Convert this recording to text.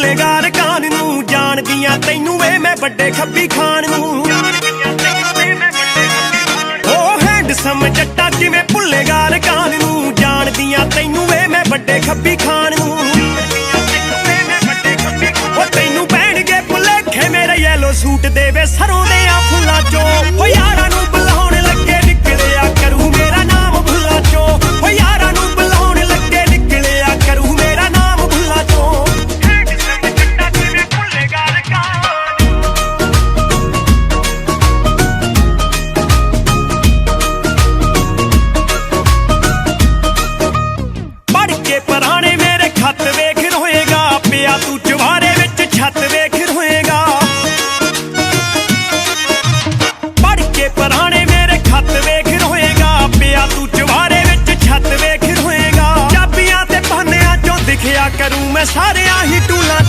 ਭੁੱਲੇਗਾ ਰਕਾਨ ਨੂੰ ਜਾਣਦੀਆਂ ਤੈਨੂੰ ਵੇ ਮੈਂ ਵੱਡੇ ਖੱਬੀ ਖਾਨ ਨੂੰ ਉਹ ਹੈਂਡਸਮ ਜੱਟਾ ਕਿਵੇਂ ਭੁੱਲੇਗਾ ਰਕਾਨ ਨੂੰ ਜਾਣਦੀਆਂ ਤੈਨੂੰ ਵੇ ਮੈਂ ਵੱਡੇ ਖੱਬੀ ਖਾਨ ਨੂੰ ਉਹ ਤੈਨੂੰ ਪੈਣਗੇ ਭੁਲੇਖੇ ਮੇਰੇ ਯੈਲੋ ਸੂਟ ਦੇਵੇ ਸਰੋਂ ਦੇ ਆ ਫੁੱਲਾਂ ਚੋਂ ਉਹ ਯਾਰਾਂ ਨੂੰ ਬੁਲਾਉਣ ਲੱਗੇ ਨਿਕਲਿਆ ਕਰੂ ਮੇਰਾ ਨਾਮ ਭੁੱਲਾਂ ਚੋਂ ਉਹ ਯਾਰਾਂ ਨੂੰ ਬੁਲਾਉਣ ਲੱਗੇ ਨਿਕਲਿਆ ਕਰੂ ਮੇਰਾ ਨਾਮ ਭੁੱਲਾਂ ਚੋਂ ਹੈਂਡਸਮ ਜੱਟਾ ਕਿਵੇਂ ਭੁੱਲੇਗਾ ਰਕਾਨ ਪੜ ਕੇ ਪੁਰਾਣੇ ਮੇਰੇ ਖੱਤ ਵੇਖ ਰੋਏਗਾ ਪਿਆ ਤੂੰ ਚਵਾਰੇ ਵਿੱਚ ਛੱਤ ਵੇਖ ਰੋਏਗਾ ਪੜ ਕੇ ਪੁਰਾਣੇ ਮੇਰੇ ਖੱਤ ਵੇਖ ਰੋਏਗਾ ਪਿਆ ਤੂੰ ਚਵਾਰੇ ਵਿੱਚ ਛੱਤ ਵੇਖ ਰੋਏਗਾ ਚਾਬੀਆਂ ਤੇ ਪਾਨਿਆਂ ਚੋਂ ਦਿਖਿਆ ਕਰੂੰ ਮੈਂ ਸਾਰਿਆਂ ਹੀ ਟੂਲਾਂ